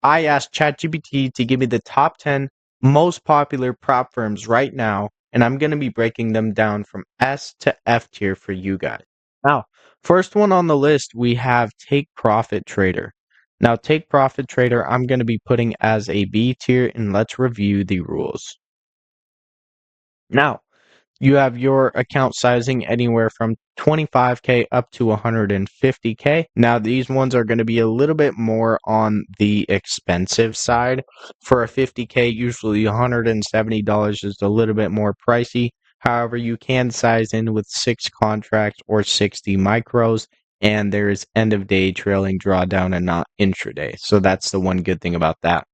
I asked ChatGPT to give me the top 10 most popular prop firms right now, and I'm going to be breaking them down from S to F tier for you guys. Now, first one on the list, we have Take Profit Trader. Now, Take Profit Trader, I'm going to be putting as a B tier, and let's review the rules. Now, you have your account sizing anywhere from 25K up to 150K. Now, these ones are going to be a little bit more on the expensive side. For a 50K, usually $170 is a little bit more pricey. However, you can size in with 6 contracts or 60 micros, and there is end of day trailing drawdown and not intraday. So that's the one good thing about that.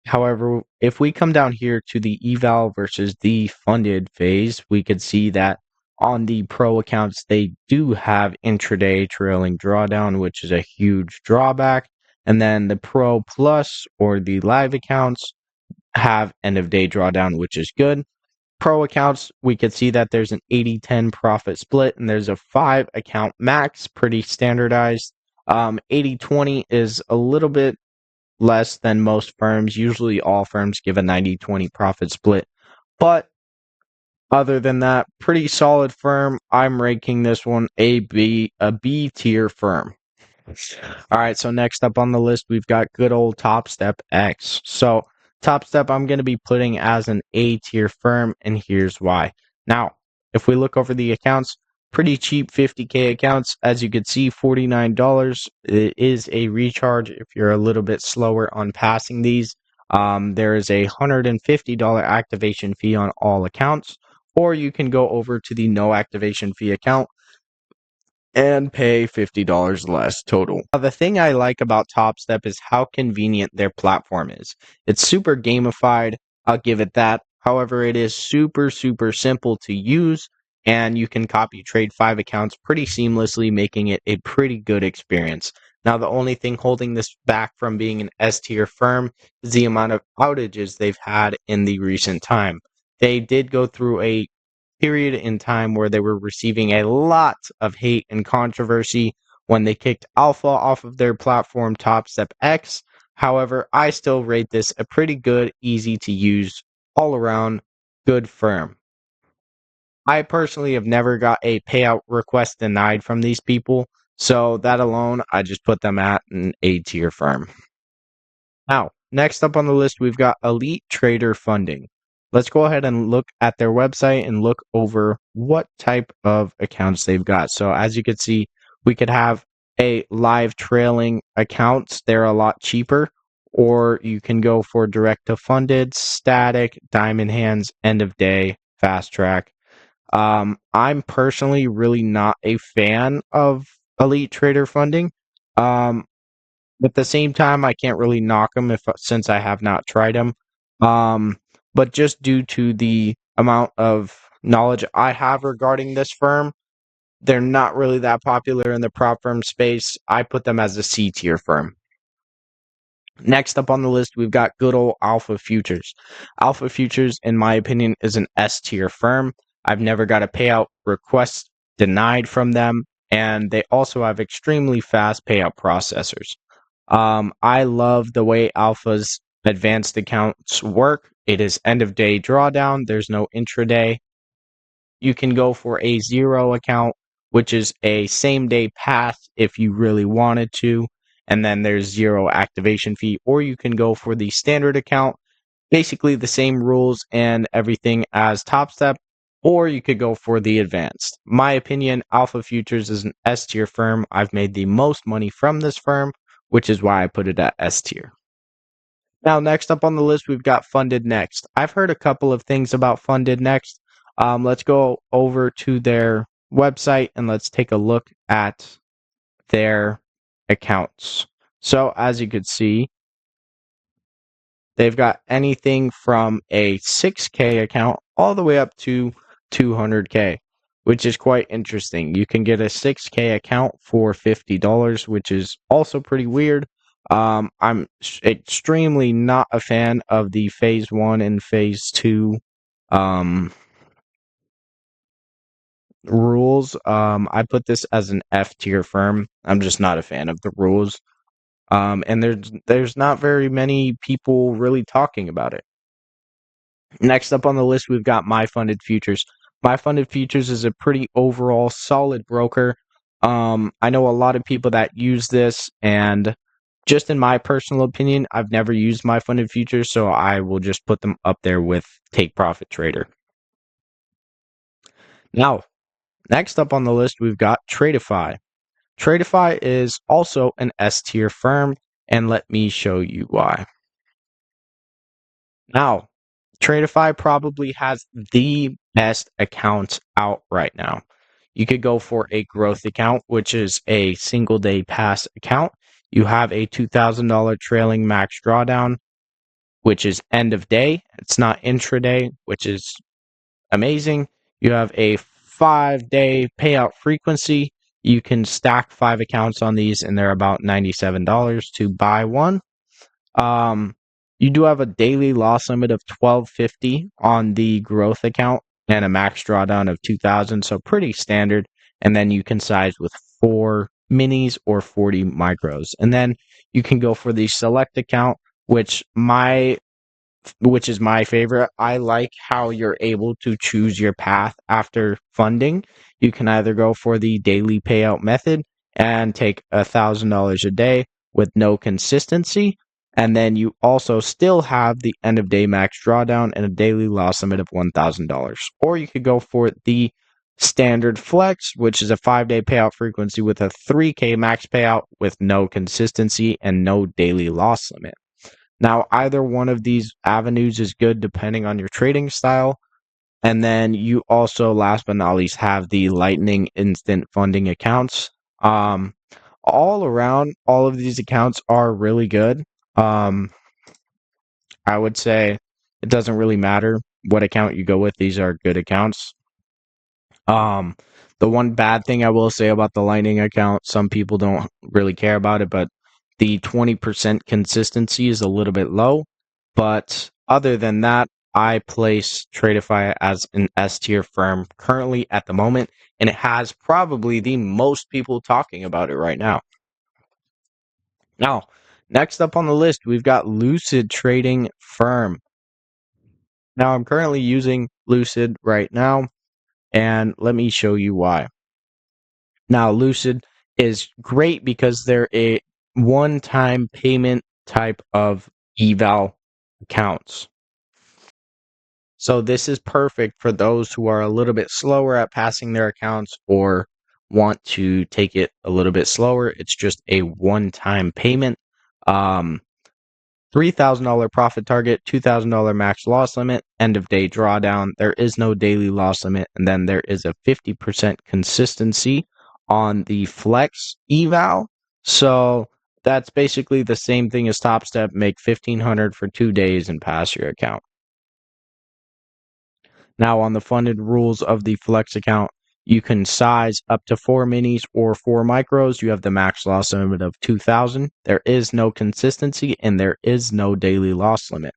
However, if we come down here to the eval versus the funded phase, we could see that on the pro accounts, they do have intraday trailing drawdown, which is a huge drawback. And then the pro plus or the live accounts have end of day drawdown, which is good. Pro accounts, we could see that there's an 80-10 profit split and there's a 5 account max, pretty standardized. 80-20 is a little bit less than most firms. Usually all firms give a 90-20 profit split. But other than that, pretty solid firm. I'm ranking this one a B tier firm. All right, so next up on the list, we've got good old Top Step X. So Top Step, I'm going to be putting as an A tier firm, and here's why. Now, if we look over the accounts, pretty cheap 50K accounts. As you can see, $49. It is a recharge if you're a little bit slower on passing these. There is a $150 activation fee on all accounts, or you can go over to the no activation fee account and pay $50 less total. Now, the thing I like about TopStep is how convenient their platform is. It's super gamified, I'll give it that. However, it is super, super simple to use, and you can copy trade 5 accounts pretty seamlessly, making it a pretty good experience. Now, the only thing holding this back from being an S tier firm is the amount of outages they've had in the recent time. They did go through a period in time where they were receiving a lot of hate and controversy when they kicked Alpha off of their platform, TopStep X. However, I still rate this a pretty good, easy to use, all around good firm. I personally have never got a payout request denied from these people, so that alone, I just put them at an A tier firm. Now, next up on the list, we've got Elite Trader Funding. Let's go ahead and look at their website and look over what type of accounts they've got. So as you can see, we could have a live trailing accounts. They're a lot cheaper. Or you can go for direct to funded, static, diamond hands, end of day, fast track. I'm personally really not a fan of Elite Trader Funding. Um, at the same time, I can't really knock them since I have not tried them. But just due to the amount of knowledge I have regarding this firm, they're not really that popular in the prop firm space. I put them as a C tier firm. Next up on the list, we've got good old Alpha Futures. Alpha Futures, in my opinion, is an S tier firm. I've never got a payout request denied from them, and they also have extremely fast payout processors. I love the way Alpha's advanced accounts work. It is end of day drawdown. There's no intraday. You can go for a 0 account, which is a same day pass if you really wanted to. And then there's 0 activation fee, or you can go for the standard account, basically the same rules and everything as TopStep, or you could go for the advanced. My opinion, Alpha Futures is an S tier firm. I've made the most money from this firm, which is why I put it at S tier. Now, next up on the list, we've got Funded Next. I've heard a couple of things about Funded Next. Let's go over to their website and let's take a look at their accounts. So, as you could see, they've got anything from a 6K account all the way up to 200K, which is quite interesting. You can get a 6K account for $50, which is also pretty weird. I'm extremely not a fan of the phase 1 and phase 2 rules. I put this as an F tier firm. I'm just not a fan of the rules. And there's not very many people really talking about it. Next up on the list, we've got My Funded Futures. My Funded Futures is a pretty overall solid broker. I know a lot of people that use this, and just in my personal opinion, I've never used My Funded Futures, so I will just put them up there with Take Profit Trader. Now, next up on the list, we've got Tradeify. Tradeify is also an S tier firm, and let me show you why. Now, Tradeify probably has the best accounts out right now. You could go for a growth account, which is a single day pass account. You have a $2,000 trailing max drawdown, which is end of day. It's not intraday, which is amazing. You have a 5-day payout frequency. You can stack 5 accounts on these, and they're about $97 to buy one. You do have a daily loss limit of $12.50 on the growth account and a max drawdown of $2,000, so pretty standard. And then you can size with 4 minis or 40 micros. And then you can go for the select account, which is my favorite. I like how you're able to choose your path after funding. You can either go for the daily payout method and take $1,000 a day with no consistency, and then you also still have the end of day max drawdown and a daily loss limit of $1,000. Or you could go for the standard flex, which is a 5-day payout frequency with a 3K max payout with no consistency and no daily loss limit. Now, either one of these avenues is good depending on your trading style. And then you also, last but not least, have the Lightning instant funding accounts. All around, all of these accounts are really good. I would say it doesn't really matter what account you go with. These are good accounts. The one bad thing I will say about the Lightning account, some people don't really care about it, but the 20% consistency is a little bit low. But other than that, I place Tradeify as an S tier firm currently at the moment, and it has probably the most people talking about it right now. Now, next up on the list, we've got Lucid Trading Firm. Now, I'm currently using Lucid right now, and let me show you why. Now, Lucid is great because they're a one-time payment type of eval accounts. So this is perfect for those who are a little bit slower at passing their accounts or want to take it a little bit slower. It's just a one-time payment. $3,000 profit target, $2,000 max loss limit, end of day drawdown. There is no daily loss limit, and then there is a 50% consistency on the flex eval. So that's basically the same thing as Top Step. Make $1,500 for 2 days and pass your account. Now, on the funded rules of the flex account, you can size up to 4 minis or 4 micros. You have the max loss limit of 2,000. There is no consistency and there is no daily loss limit.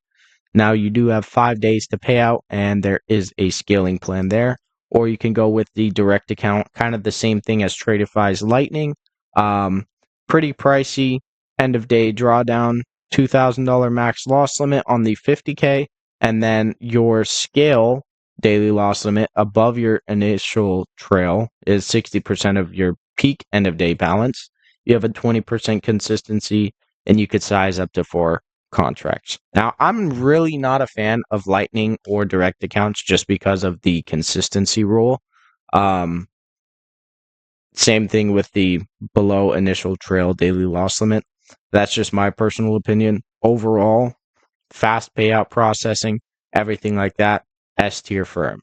Now, you do have 5 days to pay out, and there is a scaling plan there. Or you can go with the direct account, kind of the same thing as Tradeify's Lightning. Pretty pricey, end of day drawdown, $2,000 max loss limit on the 50K, and then your scale daily loss limit above your initial trail is 60% of your peak end of day balance. You have a 20% consistency, and you could size up to 4 contracts. Now, I'm really not a fan of Lightning or direct accounts just because of the consistency rule. Same thing with the below initial trail daily loss limit. That's just my personal opinion. Overall, fast payout processing, everything like that, S tier firm.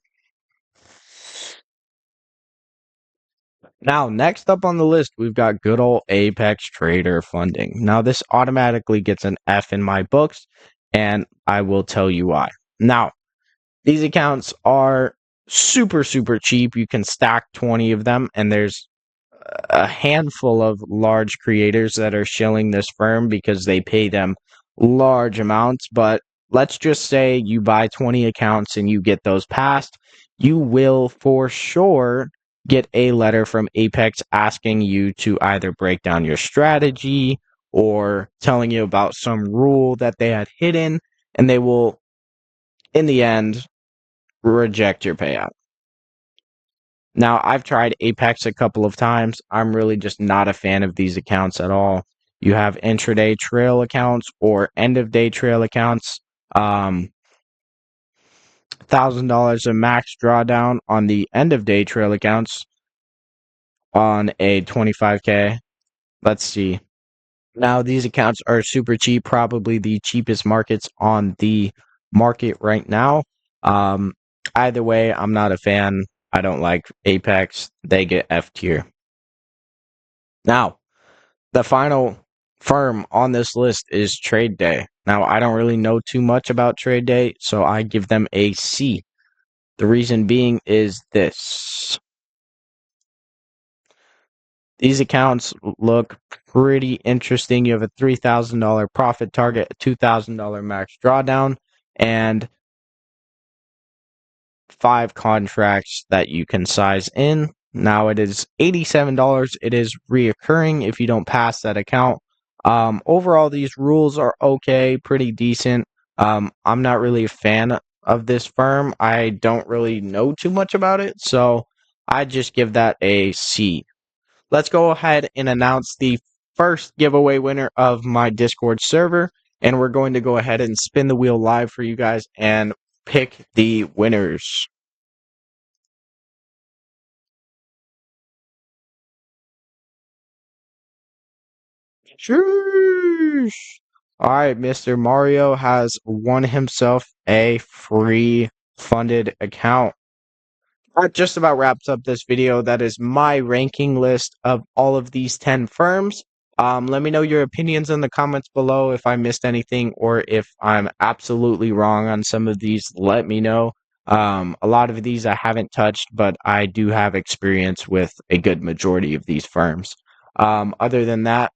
Now, next up on the list, we've got good old Apex Trader Funding. Now, this automatically gets an F in my books, and I will tell you why. Now, these accounts are super, super cheap. You can stack 20 of them, and there's a handful of large creators that are shilling this firm because they pay them large amounts. But let's just say you buy 20 accounts and you get those passed, you will for sure get a letter from Apex asking you to either break down your strategy or telling you about some rule that they had hidden, and they will, in the end, reject your payout. Now, I've tried Apex a couple of times. I'm really just not a fan of these accounts at all. You have intraday trail accounts or end of day trail accounts. $1,000 a max drawdown on the end of day trail accounts on a 25K. Let's see. Now, these accounts are super cheap, probably the cheapest markets on the market right now. Either way, I'm not a fan. I don't like Apex. They get F tier. Now, the final firm on this list is Trade Day. Now, I don't really know too much about Trade Day, so I give them a C. The reason being is this. These accounts look pretty interesting. You have a $3,000 profit target, a $2,000 max drawdown, and 5 contracts that you can size in. Now it is $87. It is reoccurring if you don't pass that account. Overall, these rules are okay, pretty decent. I'm not really a fan of this firm. I don't really know too much about it, so I just give that a C. Let's go ahead and announce the first giveaway winner of my Discord server, and we're going to go ahead and spin the wheel live for you guys and pick the winners. Sheesh. All right, Mr. Mario has won himself a free funded account. That just about wraps up this video. That is my ranking list of all of these 10 firms. Let me know your opinions in the comments below. If I missed anything or if I'm absolutely wrong on some of these, let me know. A lot of these I haven't touched, but I do have experience with a good majority of these firms. Other than that,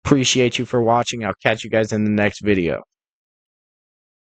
appreciate you for watching. I'll catch you guys in the next video.